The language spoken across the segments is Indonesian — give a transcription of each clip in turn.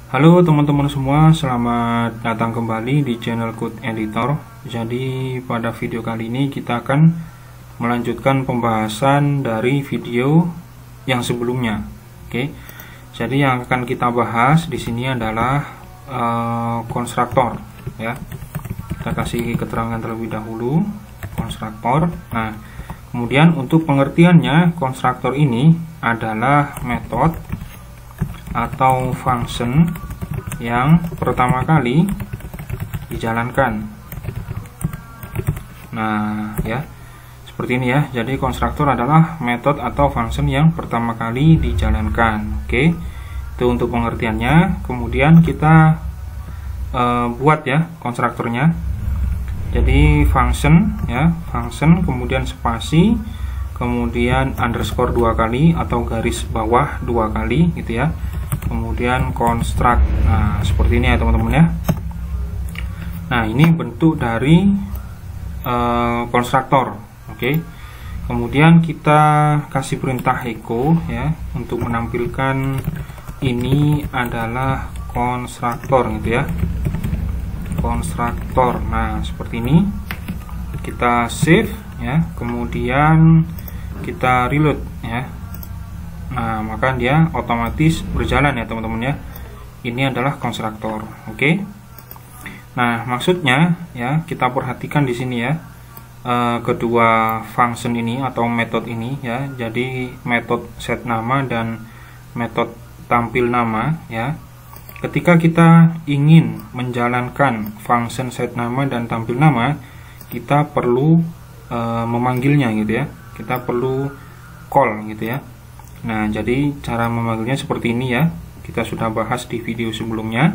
Halo teman-teman semua, selamat datang kembali di channel Code Editor. Jadi pada video kali ini kita akan melanjutkan pembahasan dari video yang sebelumnya. Oke. Jadi yang akan kita bahas di sini adalah konstruktor ya. Kita kasih keterangan terlebih dahulu konstruktor. Nah, kemudian untuk pengertiannya, konstruktor ini adalah metode atau function yang pertama kali dijalankan. Nah, ya. Seperti ini ya. Jadi konstruktor adalah metode atau function yang pertama kali dijalankan. Oke. Itu untuk pengertiannya. Kemudian kita buat ya konstruktornya. Jadi function ya, function kemudian spasi, kemudian underscore 2 kali atau garis bawah 2 kali gitu ya. Kemudian construct. Nah, seperti ini ya teman-teman ya. Nah, ini bentuk dari konstruktor. Oke. Kemudian kita kasih perintah echo ya untuk menampilkan ini adalah konstruktor gitu ya. Konstruktor. Nah, seperti ini. Kita save ya. Kemudian kita reload ya. Nah, maka dia otomatis berjalan ya teman-teman ya. Ini adalah konstruktor. Oke. Nah, maksudnya ya kita perhatikan di sini ya kedua function ini atau metode ini ya. Jadi metode set nama dan metode tampil nama ya. Ketika kita ingin menjalankan function set nama dan tampil nama, kita perlu memanggilnya gitu ya. Kita perlu call gitu ya. Nah, jadi cara memanggilnya seperti ini ya. Kita sudah bahas di video sebelumnya.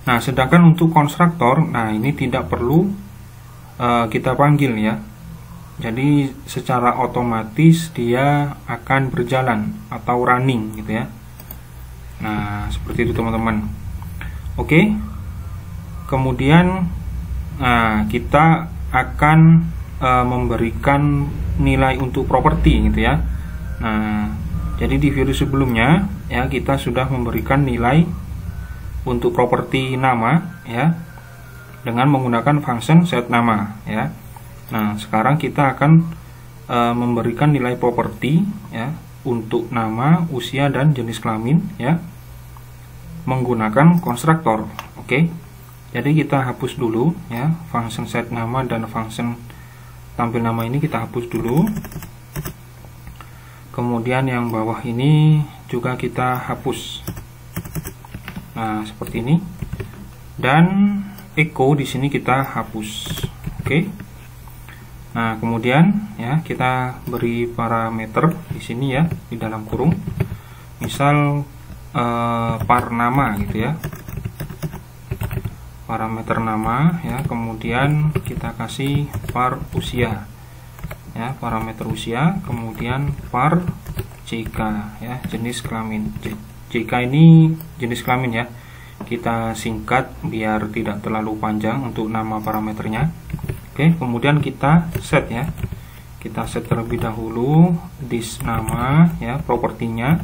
Nah, sedangkan untuk konstruktor, nah ini tidak perlu kita panggil ya. Jadi secara otomatis dia akan berjalan atau running gitu ya. Nah, seperti itu teman-teman. Oke. Kemudian kita akan memberikan nilai untuk properti gitu ya. Nah, jadi di video sebelumnya ya kita sudah memberikan nilai untuk properti nama ya dengan menggunakan function set nama ya. Nah, sekarang kita akan memberikan nilai properti ya untuk nama, usia dan jenis kelamin ya menggunakan konstruktor. Oke. Jadi kita hapus dulu ya function set nama dan function tampil nama ini kita hapus dulu. Kemudian yang bawah ini juga kita hapus. Nah, seperti ini. Dan echo di sini kita hapus. Oke. Nah, kemudian ya kita beri parameter di sini ya di dalam kurung. Misal par nama gitu ya. Parameter nama ya, kemudian kita kasih par usia. Ya, parameter usia, kemudian par JK ya, jenis kelamin. JK ini jenis kelamin ya. Kita singkat biar tidak terlalu panjang untuk nama parameternya. Oke, kemudian kita set ya. Kita set terlebih dahulu this nama ya, propertinya.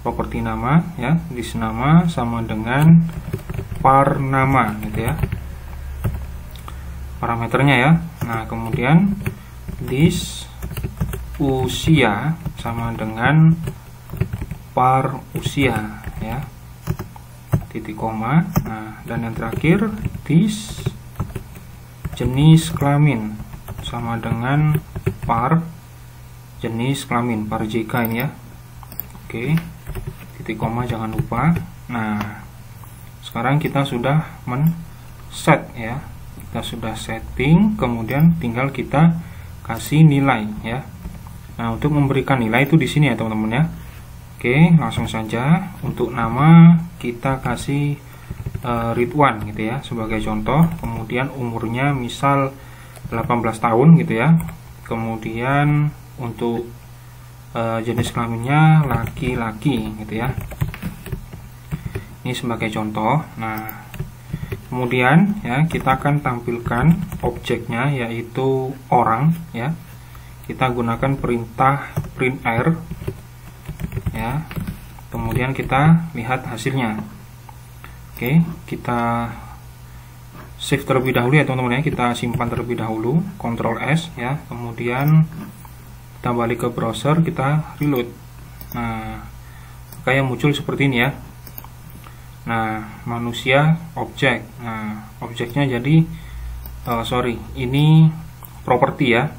Properti nama ya, this nama sama dengan par nama gitu ya. Parameternya ya. Nah, kemudian this usia sama dengan par usia ya, titik koma. Nah, dan yang terakhir this jenis kelamin sama dengan par jenis kelamin, par JK ini ya. Oke, titik koma jangan lupa. Nah, sekarang kita sudah men-set ya. Kita sudah setting, kemudian tinggal kita kasih nilai ya. Nah, untuk memberikan nilai itu di sini ya teman-teman ya. Oke, langsung saja. Untuk nama kita kasih Ridwan gitu ya sebagai contoh. Kemudian umurnya misal 18 tahun gitu ya. Kemudian untuk jenis kelaminnya laki-laki gitu ya. Ini sebagai contoh. Nah, kemudian ya kita akan tampilkan objeknya yaitu orang ya. Kita gunakan perintah printr ya. kemudian kita lihat hasilnya. Oke, kita save terlebih dahulu ya teman-teman ya, kita simpan terlebih dahulu, Ctrl S ya, kemudian kita balik ke browser, kita reload. Nah, kayak muncul seperti ini ya. Nah, manusia objek. Nah, objeknya jadi ini properti ya.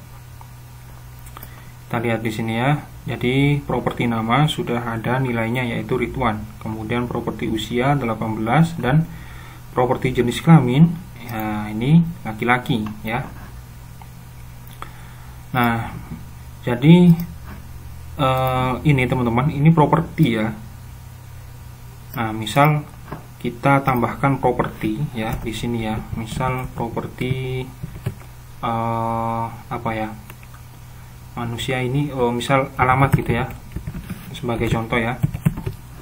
Kita lihat di sini ya. Jadi properti nama sudah ada nilainya yaitu Ridwan. Kemudian properti usia 18 dan properti jenis kelamin ya ini laki-laki ya. Nah, jadi ini teman-teman, ini properti ya. Nah, misal kita tambahkan properti ya di sini ya. Misal properti apa ya? Manusia ini misal alamat gitu ya. Sebagai contoh ya.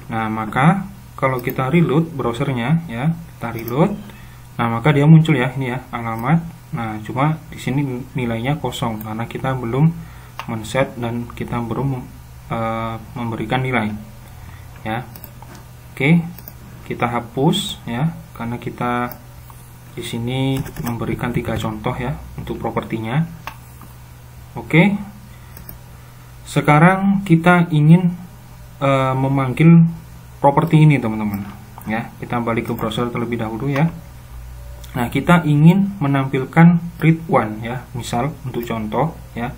Nah, maka kalau kita reload browsernya ya, kita reload. Nah, maka dia muncul ya ini ya, alamat. Nah, cuma di sini nilainya kosong karena kita belum men-set dan kita belum memberikan nilai. Ya. Oke. Kita hapus ya karena kita di sini memberikan 3 contoh ya untuk propertinya. Oke. Sekarang kita ingin memanggil properti ini teman-teman ya. Kita balik ke browser terlebih dahulu ya. Nah, kita ingin menampilkan Ridwan ya, misal untuk contoh ya.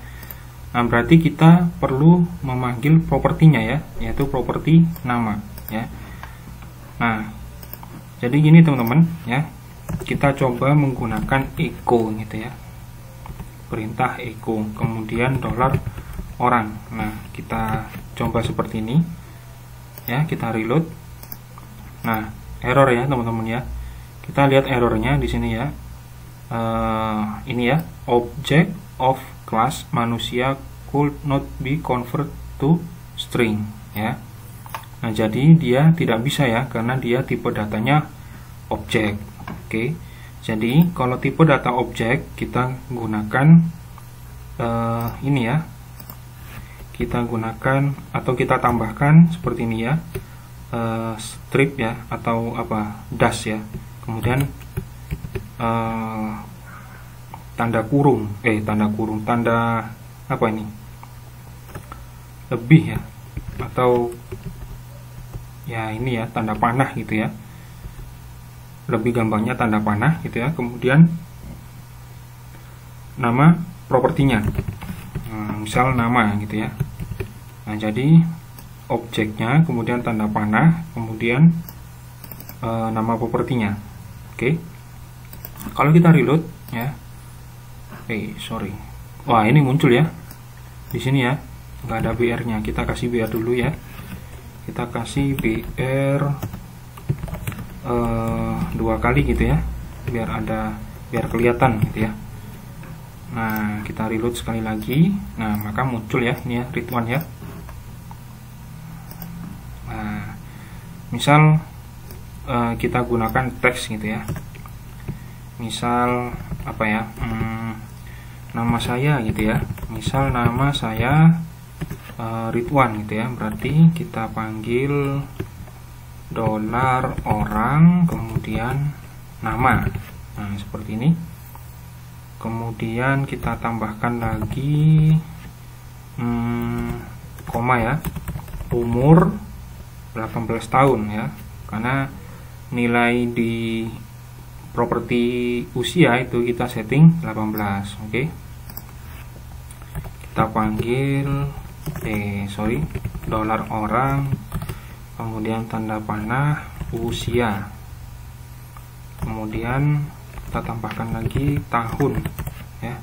Nah, berarti kita perlu memanggil propertinya ya, yaitu properti nama ya. Nah, jadi gini teman-teman ya, kita coba menggunakan echo gitu ya, perintah echo, kemudian $orang. Nah, kita coba seperti ini ya, kita reload. Nah, error ya teman-teman ya, kita lihat errornya di sini ya. Ini ya, object of class manusia could not be convert to string ya. Nah, jadi dia tidak bisa ya karena dia tipe datanya objek. Oke. Jadi kalau tipe data objek kita gunakan ini ya. Kita gunakan atau kita tambahkan seperti ini ya. Strip ya atau apa? Dash ya. Kemudian tanda apa ini? Lebih ya atau ya ini ya tanda panah gitu ya, lebih gampangnya tanda panah gitu ya. Kemudian nama propertinya, misal nama gitu ya. Nah, jadi objeknya kemudian tanda panah kemudian nama propertinya. Oke. Kalau kita reload ya, wah ini muncul ya di sini ya, nggak ada BR-nya. Kita kasih BR dulu ya. Kita kasih BR 2 kali gitu ya, biar kelihatan gitu ya. Nah, kita reload sekali lagi. Nah, maka muncul ya ini ya Ridwan ya. Nah, misal kita gunakan teks gitu ya. Misal apa ya? Nama saya gitu ya. Misal nama saya Ridwan gitu ya, berarti kita panggil $orang kemudian nama. Nah, seperti ini. Kemudian kita tambahkan lagi koma ya, umur 18 tahun ya, karena nilai di properti usia itu kita setting 18. Oke. Kita panggil $orang kemudian tanda panah usia, kemudian kita tambahkan lagi tahun ya,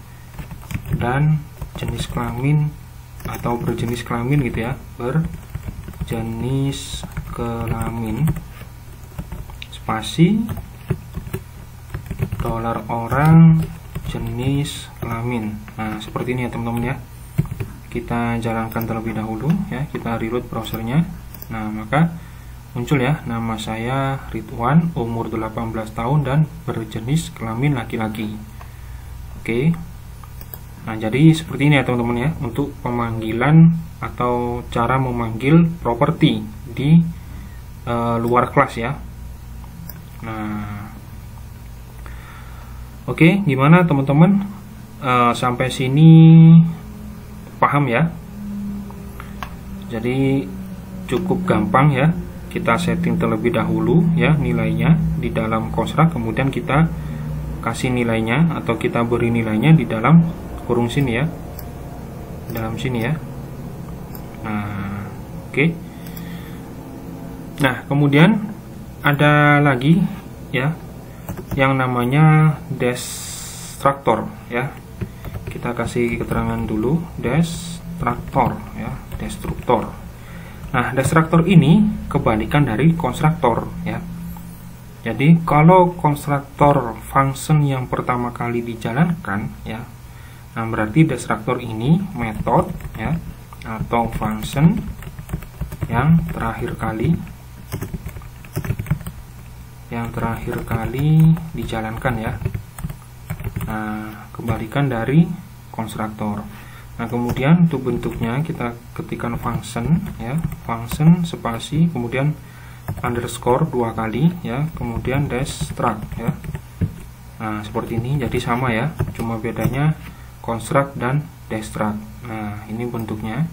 dan jenis kelamin atau berjenis kelamin gitu ya, berjenis kelamin spasi $orang jenis kelamin. Nah, seperti ini ya teman-teman ya. Kita jalankan terlebih dahulu ya, kita reload browsernya. Nah, maka muncul ya nama saya Ridwan, umur 18 tahun dan berjenis kelamin laki-laki. Oke. Nah, jadi seperti ini ya teman-teman ya untuk pemanggilan atau cara memanggil properti di luar kelas ya. Nah, oke, gimana teman-teman? Sampai sini paham ya? Jadi cukup gampang ya. Kita setting terlebih dahulu ya nilainya di dalam construct, kemudian kita kasih nilainya atau kita beri nilainya di dalam kurung sini ya, dalam sini ya. Nah, oke. Nah, kemudian ada lagi ya yang namanya destructor ya. Kita kasih keterangan dulu, destructor ya, destruktor. Nah, destruktor ini kebalikan dari konstruktor ya. Jadi kalau konstruktor function yang pertama kali dijalankan ya, nah berarti destruktor ini metode ya atau function yang terakhir kali dijalankan ya. Nah, kebalikan dari konstruktor. Nah, kemudian untuk bentuknya kita ketikkan function ya, function spasi kemudian underscore 2 kali ya, kemudian destruct ya. Nah, seperti ini, jadi sama ya, cuma bedanya construct dan destruct. Nah, ini bentuknya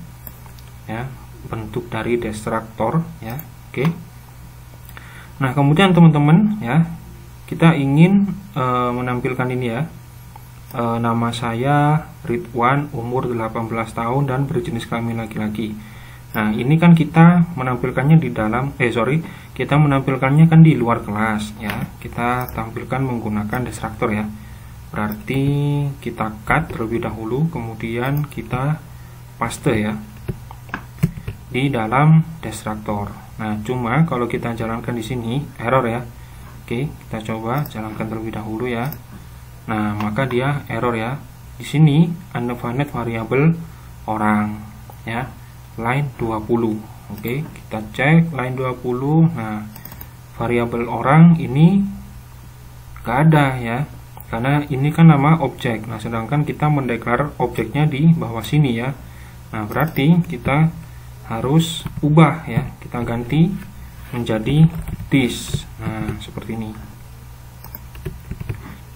ya, bentuk dari destructor ya. Oke. Nah, kemudian teman-teman ya, kita ingin menampilkan ini ya. Nama saya Ridwan, umur 18 tahun dan berjenis kelamin laki-laki. Nah, ini kan kita menampilkannya di dalam kita menampilkannya kan di luar kelas ya. Kita tampilkan menggunakan destruktor ya. Berarti kita cut terlebih dahulu, kemudian kita paste ya di dalam destruktor. Nah, cuma kalau kita jalankan di sini error ya. Oke, kita coba jalankan terlebih dahulu ya. Nah, maka dia error ya. Di sini undefined variable orang ya, line 20. Oke, kita cek line 20. Nah, variabel orang ini gak ada ya, karena ini kan nama objek. Nah, sedangkan kita mendeklar objeknya di bawah sini ya. Nah, berarti kita harus ubah ya, kita ganti menjadi this. Nah, seperti ini.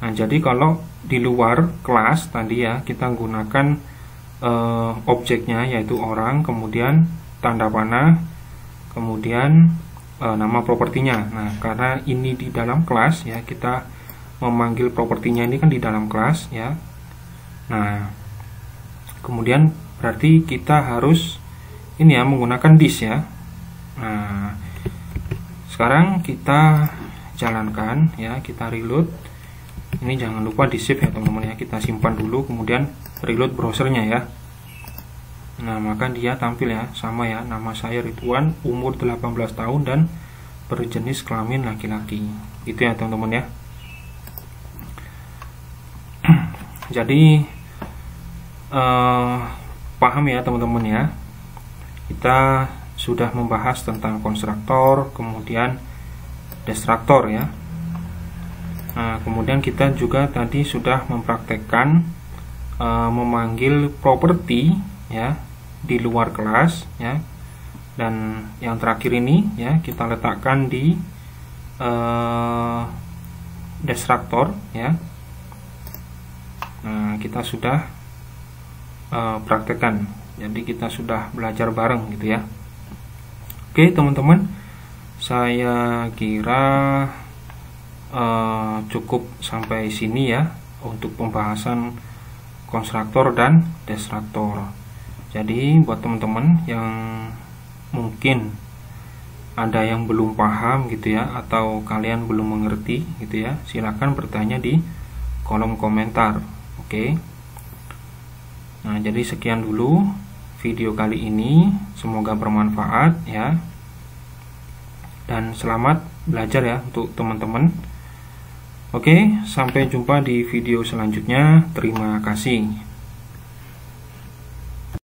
Nah, jadi kalau di luar kelas tadi ya, kita gunakan objeknya yaitu orang, kemudian tanda panah, kemudian nama propertinya. Nah, karena ini di dalam kelas ya, kita memanggil propertinya ini kan di dalam kelas ya. Nah, kemudian berarti kita harus ini ya, menggunakan this ya. Nah, sekarang kita jalankan ya, kita reload. Ini jangan lupa di save ya teman-teman ya, kita simpan dulu, kemudian reload browsernya ya. Nah, maka dia tampil ya, sama ya, nama saya Ridwan, umur 18 tahun dan berjenis kelamin laki-laki. Itu ya teman-teman ya. Jadi paham ya teman-teman ya. Kita sudah membahas tentang konstruktor, kemudian destruktor ya. Nah, kemudian kita juga tadi sudah mempraktekkan memanggil properti ya di luar kelas ya. Dan yang terakhir ini ya, kita letakkan di destruktor ya. Nah, kita sudah praktekkan. Jadi kita sudah belajar bareng gitu ya. Oke, teman-teman. Saya kira cukup sampai sini ya untuk pembahasan konstruktor dan destruktor. Jadi buat teman-teman yang mungkin ada yang belum paham gitu ya, atau kalian belum mengerti gitu ya, silakan bertanya di kolom komentar. Oke. Nah, jadi sekian dulu video kali ini, semoga bermanfaat ya, dan selamat belajar ya untuk teman-teman. Oke, sampai jumpa di video selanjutnya. Terima kasih.